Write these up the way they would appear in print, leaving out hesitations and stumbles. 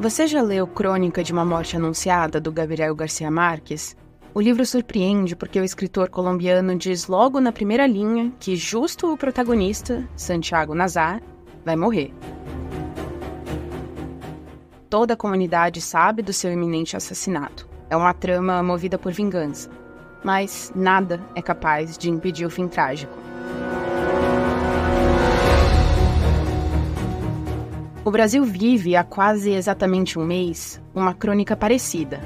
Você já leu Crônica de uma Morte Anunciada, do Gabriel Garcia Marques? O livro surpreende porque o escritor colombiano diz logo na primeira linha que justo o protagonista, Santiago Nazar, vai morrer. Toda a comunidade sabe do seu iminente assassinato. É uma trama movida por vingança. Mas nada é capaz de impedir o fim trágico. O Brasil vive há quase exatamente um mês uma crônica parecida.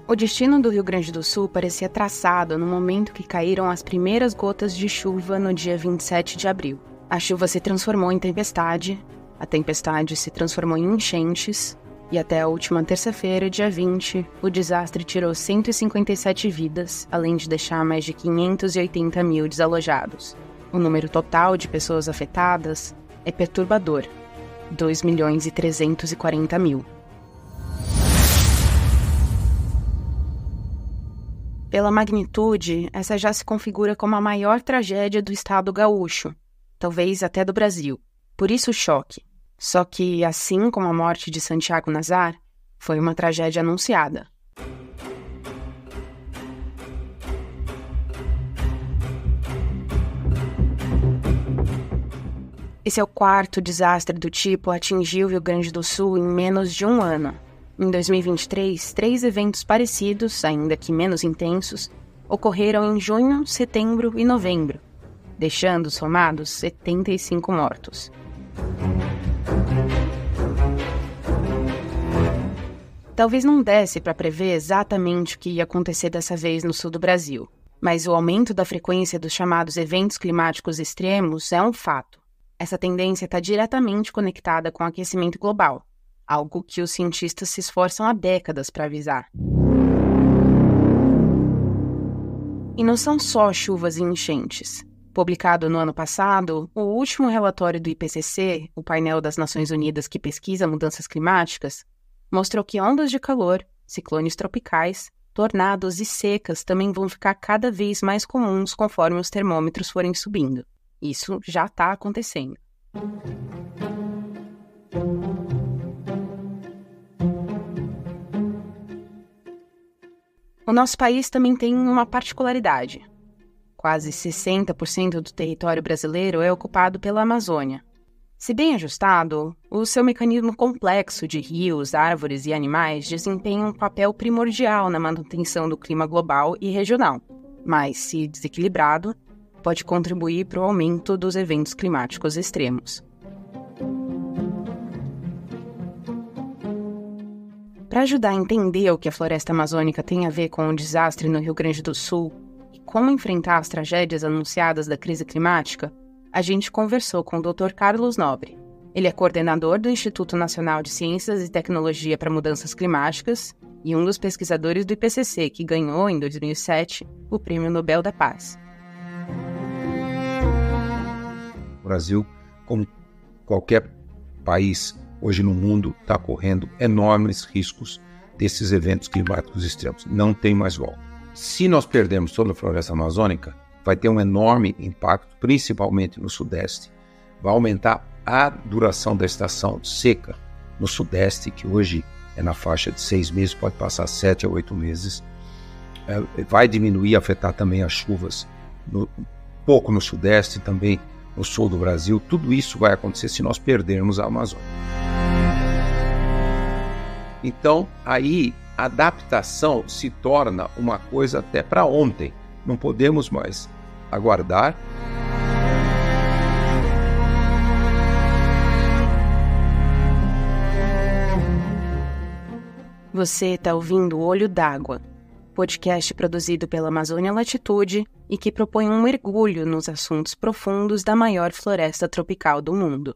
O destino do Rio Grande do Sul parecia traçado no momento que caíram as primeiras gotas de chuva no dia 27 de abril. A chuva se transformou em tempestade, a tempestade se transformou em enchentes, e até a última terça-feira, dia 20, o desastre tirou 157 vidas, além de deixar mais de 580 mil desalojados. O número total de pessoas afetadas é perturbador, 2.340.000. Pela magnitude, essa já se configura como a maior tragédia do estado gaúcho, talvez até do Brasil. Por isso o choque. Só que, assim como a morte de Santiago Nazar, foi uma tragédia anunciada. Esse é o quarto desastre do tipo a atingir o Rio Grande do Sul em menos de um ano. Em 2023, 3 eventos parecidos, ainda que menos intensos, ocorreram em junho, setembro e novembro, deixando somados 75 mortos. Talvez não desse para prever exatamente o que ia acontecer dessa vez no sul do Brasil, mas o aumento da frequência dos chamados eventos climáticos extremos é um fato. Essa tendência está diretamente conectada com o aquecimento global, algo que os cientistas se esforçam há décadas para avisar. E não são só chuvas e enchentes. Publicado no ano passado, o último relatório do IPCC, o painel das Nações Unidas que pesquisa mudanças climáticas, mostrou que ondas de calor, ciclones tropicais, tornados e secas também vão ficar cada vez mais comuns conforme os termômetros forem subindo. Isso já está acontecendo. O nosso país também tem uma particularidade. Quase 60% do território brasileiro é ocupado pela Amazônia. Se bem ajustado, o seu mecanismo complexo de rios, árvores e animais desempenha um papel primordial na manutenção do clima global e regional, mas, se desequilibrado, pode contribuir para o aumento dos eventos climáticos extremos. Para ajudar a entender o que a floresta amazônica tem a ver com o desastre no Rio Grande do Sul e como enfrentar as tragédias anunciadas da crise climática, a gente conversou com o Dr. Carlos Nobre. Ele é coordenador do Instituto Nacional de Ciências e Tecnologia para Mudanças Climáticas e um dos pesquisadores do IPCC, que ganhou, em 2007, o Prêmio Nobel da Paz. O Brasil, como qualquer país hoje no mundo, está correndo enormes riscos desses eventos climáticos extremos. Não tem mais volta. Se nós perdermos toda a floresta amazônica, vai ter um enorme impacto, principalmente no Sudeste. Vai aumentar a duração da estação seca no Sudeste, que hoje é na faixa de 6 meses, pode passar 7 a 8 meses. Vai diminuir, afetar também as chuvas, pouco no Sudeste, também no sul do Brasil. Tudo isso vai acontecer se nós perdermos a Amazônia. Então, aí, a adaptação se torna uma coisa até para ontem. Não podemos mais aguardar. Você está ouvindo Olho d'Água, podcast produzido pela Amazônia Latitude e que propõe um mergulho nos assuntos profundos da maior floresta tropical do mundo.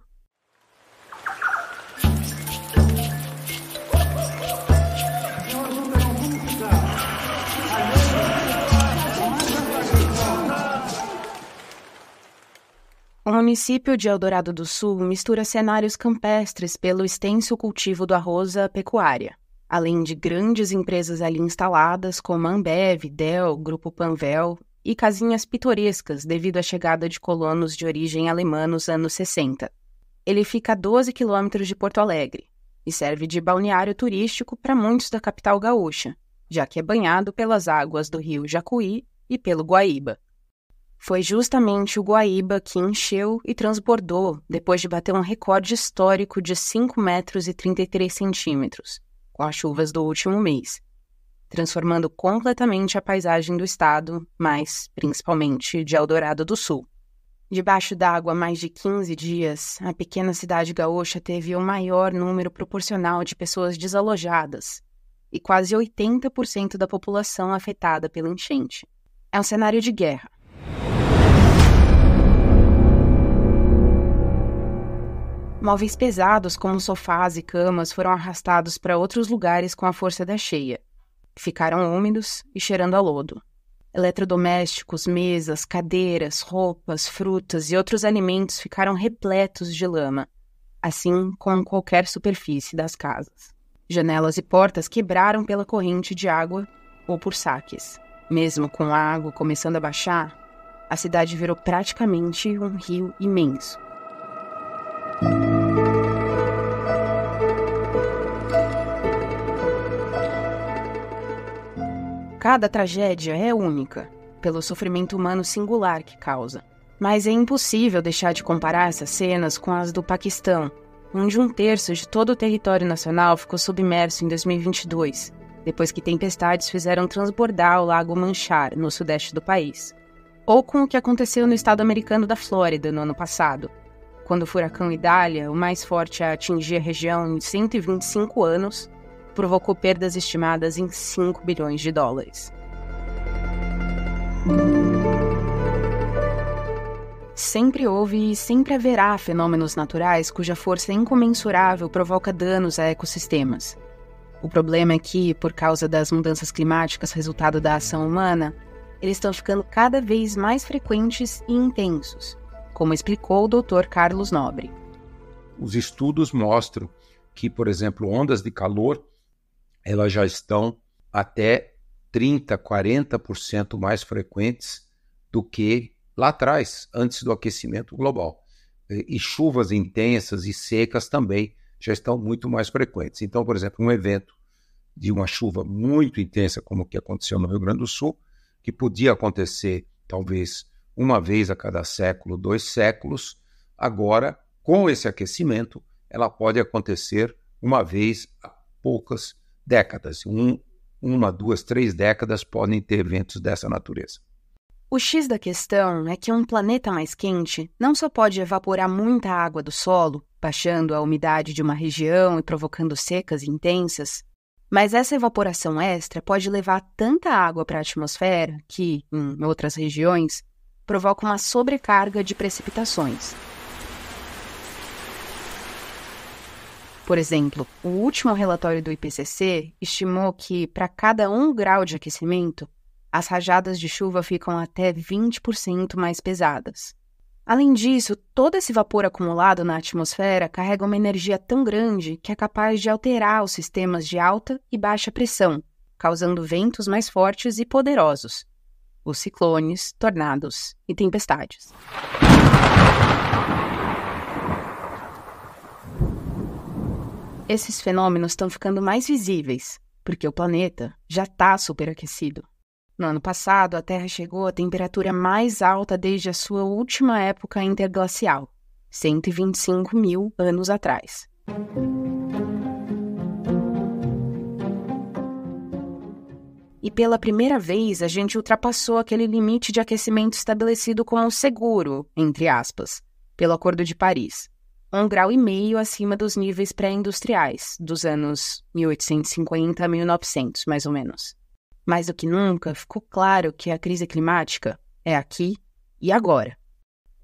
O município de Eldorado do Sul mistura cenários campestres pelo extenso cultivo do arroz à pecuária, além de grandes empresas ali instaladas como a Ambev, Dell, Grupo Panvel e casinhas pitorescas devido à chegada de colonos de origem alemã nos anos 60. Ele fica a 12 quilômetros de Porto Alegre e serve de balneário turístico para muitos da capital gaúcha, já que é banhado pelas águas do rio Jacuí e pelo Guaíba. Foi justamente o Guaíba que encheu e transbordou depois de bater um recorde histórico de 5 metros e 33 centímetros, com as chuvas do último mês, transformando completamente a paisagem do estado, mas principalmente de Eldorado do Sul. Debaixo d'água há mais de 15 dias, a pequena cidade gaúcha teve o maior número proporcional de pessoas desalojadas e quase 80% da população afetada pela enchente. É um cenário de guerra. Móveis pesados como sofás e camas foram arrastados para outros lugares com a força da cheia. Ficaram úmidos e cheirando a lodo. Eletrodomésticos, mesas, cadeiras, roupas, frutas e outros alimentos ficaram repletos de lama, assim como qualquer superfície das casas. Janelas e portas quebraram pela corrente de água ou por saques. Mesmo com a água começando a baixar, a cidade virou praticamente um rio imenso. Cada tragédia é única, pelo sofrimento humano singular que causa. Mas é impossível deixar de comparar essas cenas com as do Paquistão, onde 1/3 de todo o território nacional ficou submerso em 2022, depois que tempestades fizeram transbordar o Lago Manchar, no sudeste do país. Ou com o que aconteceu no estado americano da Flórida no ano passado, quando o furacão Idália, o mais forte a atingir a região em 125 anos, provocou perdas estimadas em 5 bilhões de dólares. Sempre houve e sempre haverá fenômenos naturais cuja força incomensurável provoca danos a ecossistemas. O problema é que, por causa das mudanças climáticas resultado da ação humana, eles estão ficando cada vez mais frequentes e intensos, como explicou o Dr. Carlos Nobre. Os estudos mostram que, por exemplo, ondas de calor elas já estão até 30%, 40% mais frequentes do que lá atrás, antes do aquecimento global. E chuvas intensas e secas também já estão muito mais frequentes. Então, por exemplo, um evento de uma chuva muito intensa, como o que aconteceu no Rio Grande do Sul, que podia acontecer talvez uma vez a cada século, 2 séculos, agora, com esse aquecimento, ela pode acontecer uma vez a poucas décadas. 1, 2, 3 décadas podem ter eventos dessa natureza. O X da questão é que um planeta mais quente não só pode evaporar muita água do solo, baixando a umidade de uma região e provocando secas intensas, mas essa evaporação extra pode levar tanta água para a atmosfera que, em outras regiões, provoca uma sobrecarga de precipitações. Por exemplo, o último relatório do IPCC estimou que, para cada 1 grau de aquecimento, as rajadas de chuva ficam até 20% mais pesadas. Além disso, todo esse vapor acumulado na atmosfera carrega uma energia tão grande que é capaz de alterar os sistemas de alta e baixa pressão, causando ventos mais fortes e poderosos, os ciclones, tornados e tempestades. Esses fenômenos estão ficando mais visíveis, porque o planeta já está superaquecido. No ano passado, a Terra chegou à temperatura mais alta desde a sua última época interglacial, 125 mil anos atrás. E pela primeira vez, a gente ultrapassou aquele limite de aquecimento estabelecido como seguro, entre aspas, pelo Acordo de Paris, 1,5 graus acima dos níveis pré-industriais, dos anos 1850 a 1900, mais ou menos. Mais do que nunca, ficou claro que a crise climática é aqui e agora.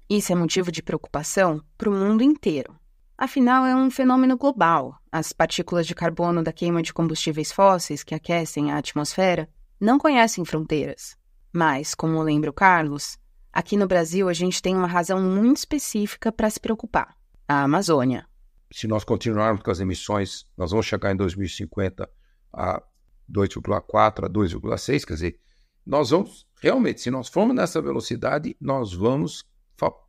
Isso é motivo de preocupação para o mundo inteiro. Afinal, é um fenômeno global. As partículas de carbono da queima de combustíveis fósseis que aquecem a atmosfera não conhecem fronteiras. Mas, como lembra o Carlos, aqui no Brasil a gente tem uma razão muito específica para se preocupar: a Amazônia. Se nós continuarmos com as emissões, nós vamos chegar em 2050 a 2,4 a 2,6, quer dizer, nós vamos, realmente, se nós formos nessa velocidade, nós vamos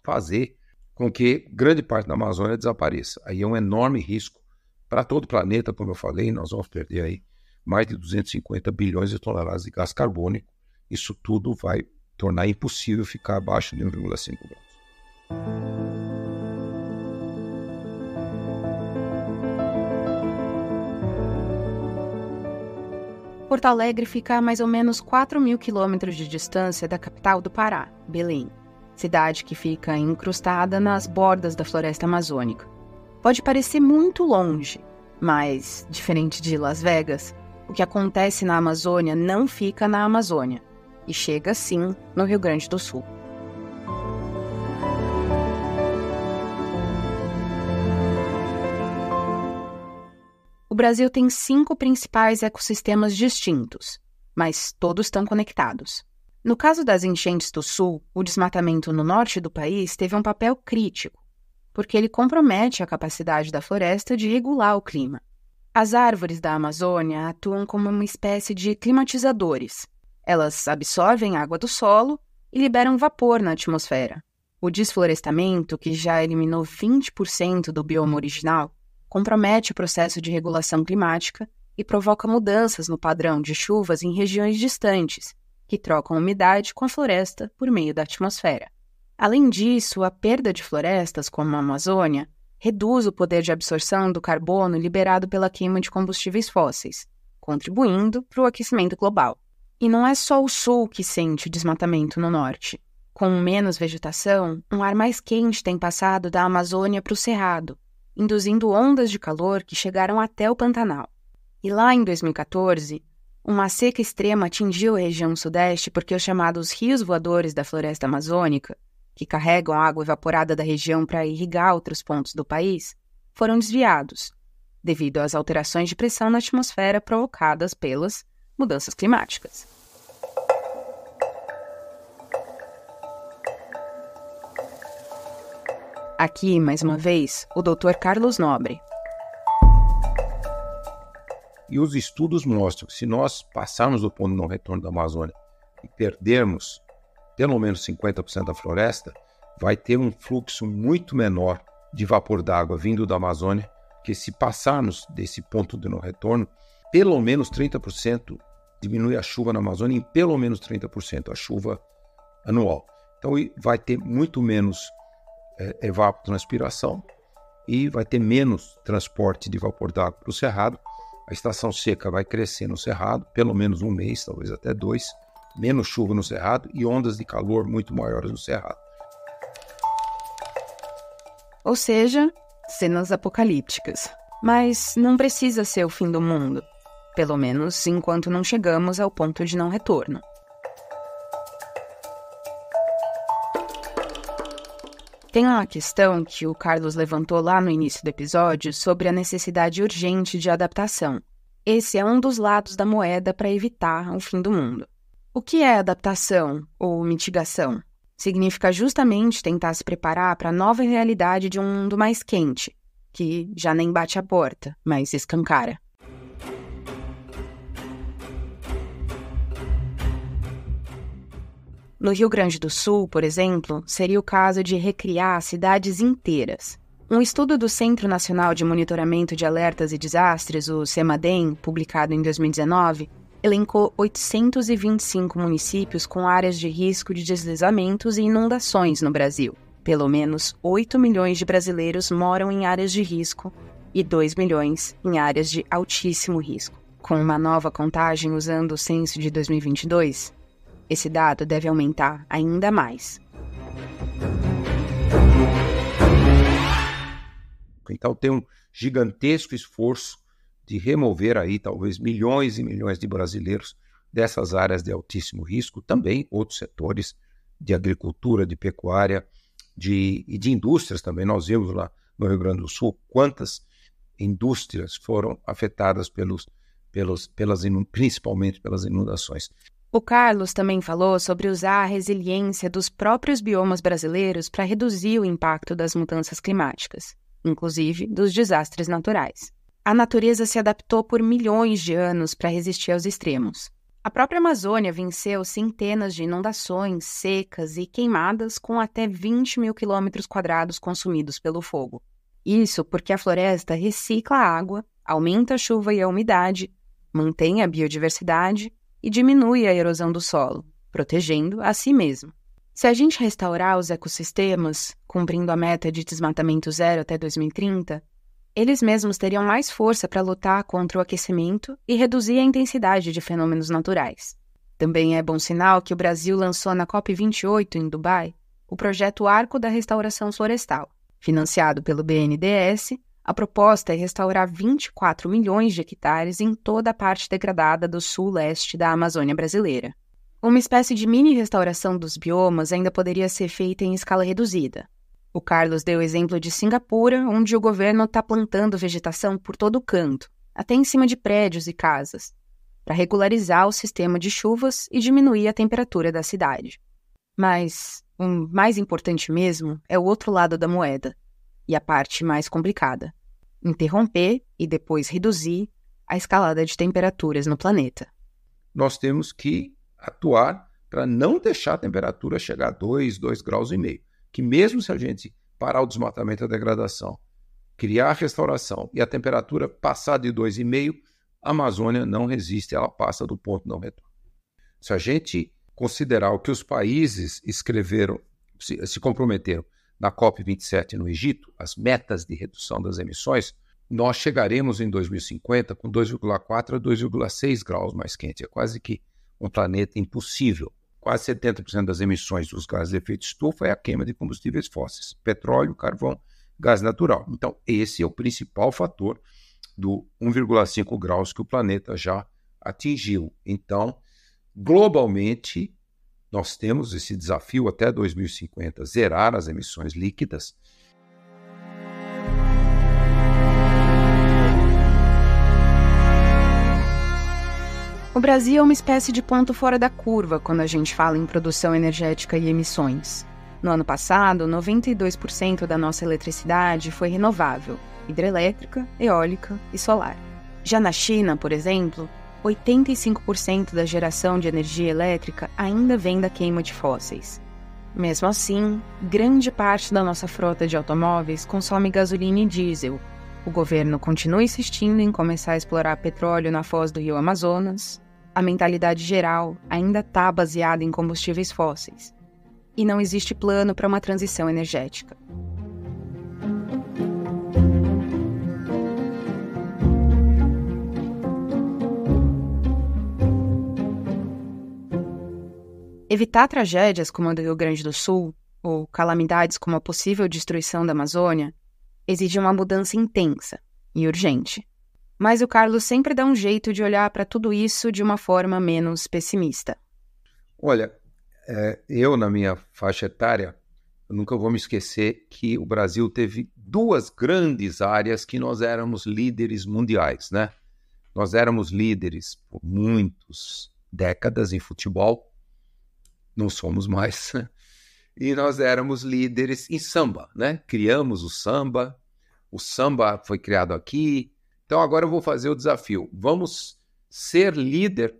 fazer com que grande parte da Amazônia desapareça. Aí é um enorme risco para todo o planeta, como eu falei, nós vamos perder aí mais de 250 bilhões de toneladas de gás carbônico. Isso tudo vai tornar impossível ficar abaixo de 1,5 graus. Porto Alegre fica a mais ou menos 4.000 quilômetros de distância da capital do Pará, Belém, cidade que fica incrustada nas bordas da floresta amazônica. Pode parecer muito longe, mas, diferente de Las Vegas, o que acontece na Amazônia não fica na Amazônia, e chega, sim, no Rio Grande do Sul. O Brasil tem 5 principais ecossistemas distintos, mas todos estão conectados. No caso das enchentes do Sul, o desmatamento no norte do país teve um papel crítico, porque ele compromete a capacidade da floresta de regular o clima. As árvores da Amazônia atuam como uma espécie de climatizadores. Elas absorvem água do solo e liberam vapor na atmosfera. O desflorestamento, que já eliminou 20% do bioma original, compromete o processo de regulação climática e provoca mudanças no padrão de chuvas em regiões distantes, que trocam umidade com a floresta por meio da atmosfera. Além disso, a perda de florestas, como a Amazônia, reduz o poder de absorção do carbono liberado pela queima de combustíveis fósseis, contribuindo para o aquecimento global. E não é só o sul que sente o desmatamento no norte. Com menos vegetação, um ar mais quente tem passado da Amazônia para o Cerrado, induzindo ondas de calor que chegaram até o Pantanal. E lá em 2014, uma seca extrema atingiu a região sudeste porque os chamados rios voadores da floresta amazônica, que carregam a água evaporada da região para irrigar outros pontos do país, foram desviados, devido às alterações de pressão na atmosfera provocadas pelas mudanças climáticas. Aqui, mais uma vez, o Dr. Carlos Nobre. E os estudos mostram que se nós passarmos do ponto de não retorno da Amazônia e perdermos pelo menos 50% da floresta, vai ter um fluxo muito menor de vapor d'água vindo da Amazônia, que se passarmos desse ponto de não retorno, pelo menos 30% diminui a chuva na Amazônia em pelo menos 30% a chuva anual. Então vai ter muito menos evapotranspiração e vai ter menos transporte de vapor d'água para o Cerrado. A estação seca vai crescer no Cerrado, pelo menos um mês, talvez até 2, menos chuva no Cerrado e ondas de calor muito maiores no Cerrado. Ou seja, cenas apocalípticas. Mas não precisa ser o fim do mundo, pelo menos enquanto não chegamos ao ponto de não retorno. Tem uma questão que o Carlos levantou lá no início do episódio sobre a necessidade urgente de adaptação. Esse é um dos lados da moeda para evitar o fim do mundo. O que é adaptação ou mitigação? Significa justamente tentar se preparar para a nova realidade de um mundo mais quente, que já nem bate a porta, mas escancara. No Rio Grande do Sul, por exemplo, seria o caso de recriar cidades inteiras. Um estudo do Centro Nacional de Monitoramento de Alertas e Desastres, o CEMADEM, publicado em 2019, elencou 825 municípios com áreas de risco de deslizamentos e inundações no Brasil. Pelo menos 8 milhões de brasileiros moram em áreas de risco e 2 milhões em áreas de altíssimo risco. Com uma nova contagem usando o censo de 2022, esse dado deve aumentar ainda mais. Então tem um gigantesco esforço de remover aí talvez milhões e milhões de brasileiros dessas áreas de altíssimo risco, também outros setores de agricultura, de pecuária e de indústrias também. Nós vemos lá no Rio Grande do Sul quantas indústrias foram afetadas principalmente pelas inundações. O Carlos também falou sobre usar a resiliência dos próprios biomas brasileiros para reduzir o impacto das mudanças climáticas, inclusive dos desastres naturais. A natureza se adaptou por milhões de anos para resistir aos extremos. A própria Amazônia venceu centenas de inundações, secas e queimadas com até 20 mil quilômetros quadrados consumidos pelo fogo. Isso porque a floresta recicla a água, aumenta a chuva e a umidade, mantém a biodiversidade e diminui a erosão do solo, protegendo a si mesmo. Se a gente restaurar os ecossistemas, cumprindo a meta de desmatamento zero até 2030, eles mesmos teriam mais força para lutar contra o aquecimento e reduzir a intensidade de fenômenos naturais. Também é bom sinal que o Brasil lançou na COP28, em Dubai, o projeto Arco da Restauração Florestal. Financiado pelo BNDES, a proposta é restaurar 24 milhões de hectares em toda a parte degradada do sul-leste da Amazônia brasileira. Uma espécie de mini-restauração dos biomas ainda poderia ser feita em escala reduzida. O Carlos deu o exemplo de Singapura, onde o governo está plantando vegetação por todo o canto, até em cima de prédios e casas, para regularizar o sistema de chuvas e diminuir a temperatura da cidade. Mas o mais importante mesmo é o outro lado da moeda, e a parte mais complicada: interromper e depois reduzir a escalada de temperaturas no planeta. Nós temos que atuar para não deixar a temperatura chegar a 2 graus e meio. Que mesmo se a gente parar o desmatamento e a degradação, criar a restauração e a temperatura passar de 2,5, a Amazônia não resiste, ela passa do ponto não retorno. Se a gente considerar o que os países escreveram, se comprometeram na COP27 no Egito, as metas de redução das emissões, nós chegaremos em 2050 com 2,4 a 2,6 graus mais quente. É quase que um planeta impossível. Quase 70% das emissões dos gases de efeito estufa é a queima de combustíveis fósseis, petróleo, carvão, gás natural. Então, esse é o principal fator do 1,5 graus que o planeta já atingiu. Então, globalmente, nós temos esse desafio até 2050, zerar as emissões líquidas. O Brasil é uma espécie de ponto fora da curva quando a gente fala em produção energética e emissões. No ano passado, 92% da nossa eletricidade foi renovável, hidrelétrica, eólica e solar. Já na China, por exemplo, 85% da geração de energia elétrica ainda vem da queima de fósseis. Mesmo assim, grande parte da nossa frota de automóveis consome gasolina e diesel. O governo continua insistindo em começar a explorar petróleo na foz do rio Amazonas. A mentalidade geral ainda está baseada em combustíveis fósseis. E não existe plano para uma transição energética. Evitar tragédias como a do Rio Grande do Sul, ou calamidades como a possível destruição da Amazônia, exige uma mudança intensa e urgente. Mas o Carlos sempre dá um jeito de olhar para tudo isso de uma forma menos pessimista. Olha, eu na minha faixa etária, eu nunca vou me esquecer que o Brasil teve 2 grandes áreas que nós éramos líderes mundiais, né? Nós éramos líderes por muitas décadas em futebol, não somos mais, e nós éramos líderes em samba, né? Criamos o samba foi criado aqui. Então agora eu vou fazer o desafio. Vamos ser líder,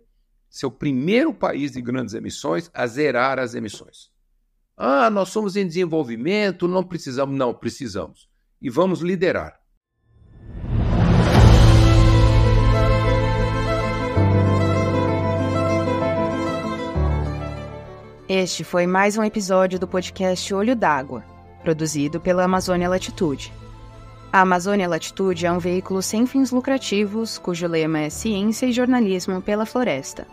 ser o primeiro país de grandes emissões a zerar as emissões. Ah, nós somos em desenvolvimento, não precisamos. Não, precisamos. E vamos liderar. Este foi mais um episódio do podcast Olho d'Água, produzido pela Amazônia Latitude. A Amazônia Latitude é um veículo sem fins lucrativos, cujo lema é Ciência e Jornalismo pela Floresta.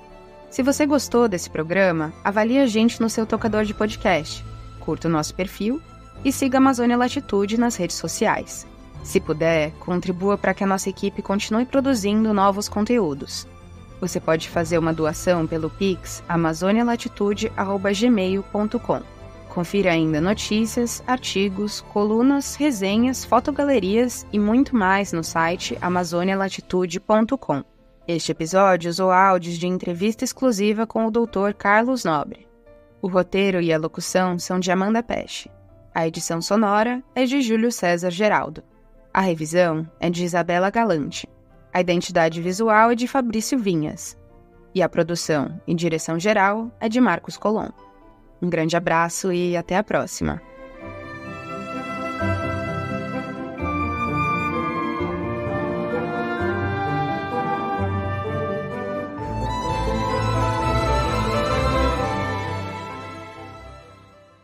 Se você gostou desse programa, avalie a gente no seu tocador de podcast, curta o nosso perfil e siga a Amazônia Latitude nas redes sociais. Se puder, contribua para que a nossa equipe continue produzindo novos conteúdos. Você pode fazer uma doação pelo Pix amazonialatitude@gmail.com. Confira ainda notícias, artigos, colunas, resenhas, fotogalerias e muito mais no site amazonialatitude.com. Este episódio usou áudios de entrevista exclusiva com o Dr. Carlos Nobre. O roteiro e a locução são de Amanda Pesce. A edição sonora é de Júlio César Geraldo. A revisão é de Isabela Galante. A identidade visual é de Fabrício Vinhas. E a produção e direção geral é de Marcos Colom. Um grande abraço e até a próxima!